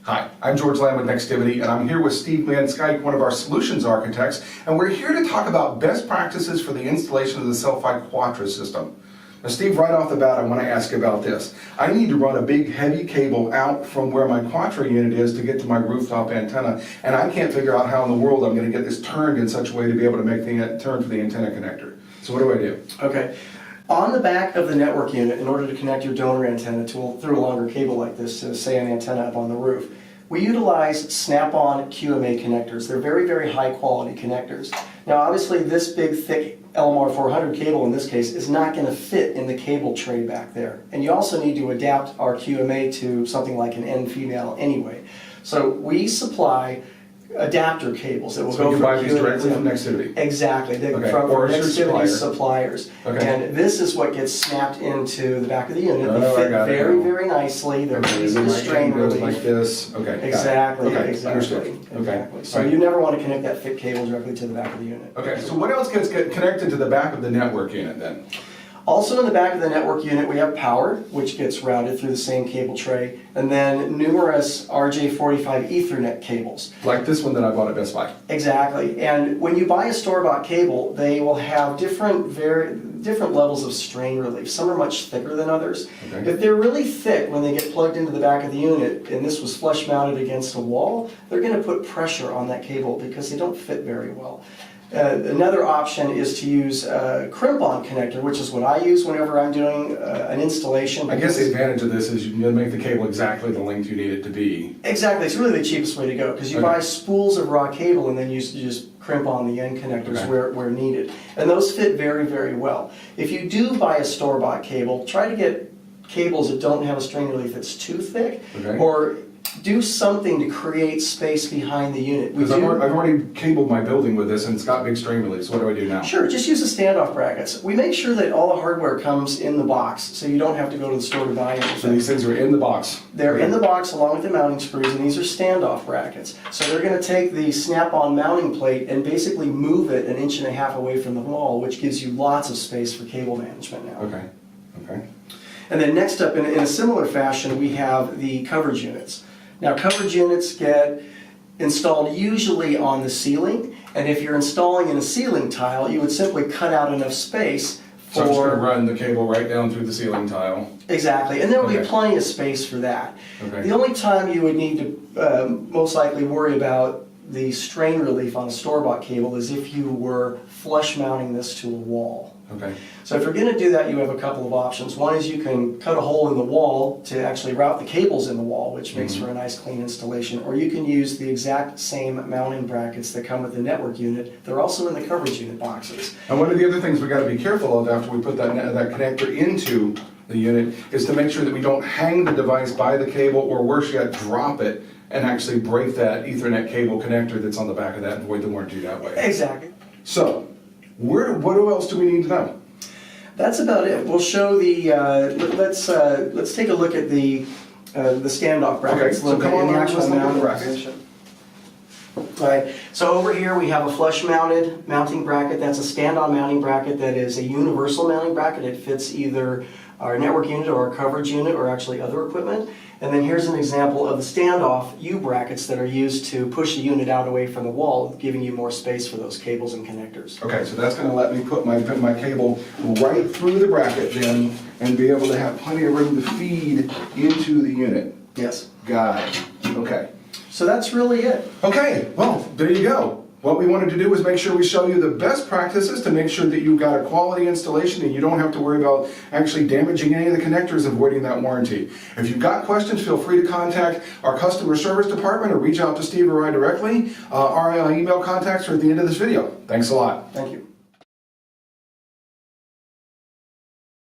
Hi, I'm George Lamb with Nextivity, and I'm here with Steve Skyke, one of our solutions architects, and we're here to talk about best practices for the installation of the Cel-Fi QUATRA system. Now Steve, right off the bat, I want to ask you about this. I need to run a big heavy cable out from where my QUATRA unit is to get to my rooftop antenna, and I can't figure out how in the world I'm going to get this turned in such a way to be able to make the turn for the antenna connector. So what do I do? Okay. On the back of the network unit, in order to connect your donor antenna through a longer cable like this to, say, an antenna up on the roof, we utilize snap-on QMA connectors. They're very, very high quality connectors. Now obviously this big thick LMR 400 cable in this case is not going to fit in the cable tray back there. And you also need to adapt our QMA to something like an end female anyway. So we supply adapter cables that will go from buy these directly from Nextivity? Exactly, from Nextivity suppliers. Okay. And this is what gets snapped into the back of the unit. They fit very, very nicely. They're easy to strain relief. Like this. Okay. Exactly. Okay. Exactly. Understood. Exactly. Okay. So you never want to connect that thick cable directly to the back of the unit. Okay. So what else gets connected to the back of the network unit then? Also in the back of the network unit we have power, which gets routed through the same cable tray, and then numerous RJ45 Ethernet cables. Like this one that I bought at Best Buy. Exactly, and when you buy a store-bought cable, they will have different levels of strain relief. Some are much thicker than others. Okay. If they're really thick when they get plugged into the back of the unit, and this was flush mounted against a wall, they're going to put pressure on that cable because they don't fit very well. Another option is to use a crimp-on connector, which is what I use whenever I'm doing an installation. I guess the advantage of this is you can make the cable exactly the length you need it to be. Exactly, it's really the cheapest way to go because you buy spools of raw cable and then you just crimp on the end connectors where needed. And those fit very, very well. If you do buy a store-bought cable, try to get cables that don't have a strain relief that's too thick, or do something to create space behind the unit. Because I've already cabled my building with this and it's got big strain relief, so what do I do now? Sure, just use the standoff brackets. We make sure that all the hardware comes in the box, so you don't have to go to the store to buy anything. So these things are in the box? They're in the box along with the mounting screws, and these are standoff brackets. So they're going to take the snap-on mounting plate and basically move it 1.5 inches away from the wall, which gives you lots of space for cable management now. Okay. Okay. And then next up, in a similar fashion, we have the coverage units. Now coverage units get installed usually on the ceiling, and if you're installing in a ceiling tile, you would simply cut out enough space for... So I'm just going to run the cable right down through the ceiling tile. Exactly, and there will be plenty of space for that. Okay. The only time you would need to most likely worry about the strain relief on a store-bought cable is if you were flush mounting this to a wall. Okay. So if you're going to do that, you have a couple of options. One is you can cut a hole in the wall to actually route the cables in the wall, which makes for a nice clean installation. Or you can use the exact same mounting brackets that come with the network unit. They're also in the coverage unit boxes. And one of the other things we've got to be careful of after we put that connector into the unit is to make sure that we don't hang the device by the cable, or worse yet, drop it and actually break that Ethernet cable connector that's on the back of that and void the warranty that way. Exactly. So, what else do we need to know? That's about it. We'll show the. Let's take a look at the standoff brackets. Okay. So come on, let's look at the brackets. Position. All right. So over here we have a flush-mounted mounting bracket. That's a stand-on mounting bracket that is a universal mounting bracket. It fits either our network unit or our coverage unit, or actually other equipment. And then here's an example of the standoff U-brackets that are used to push the unit out away from the wall, giving you more space for those cables and connectors. Okay, so that's going to let me put my cable right through the bracket then, and be able to have plenty of room to feed into the unit. Yes. Got it. Okay. So that's really it. Okay, well, there you go. What we wanted to do was make sure we show you the best practices to make sure that you've got a quality installation and you don't have to worry about actually damaging any of the connectors, avoiding that warranty. If you've got questions, feel free to contact our customer service department or reach out to Steve or I directly. Our email contacts are at the end of this video. Thanks a lot. Thank you.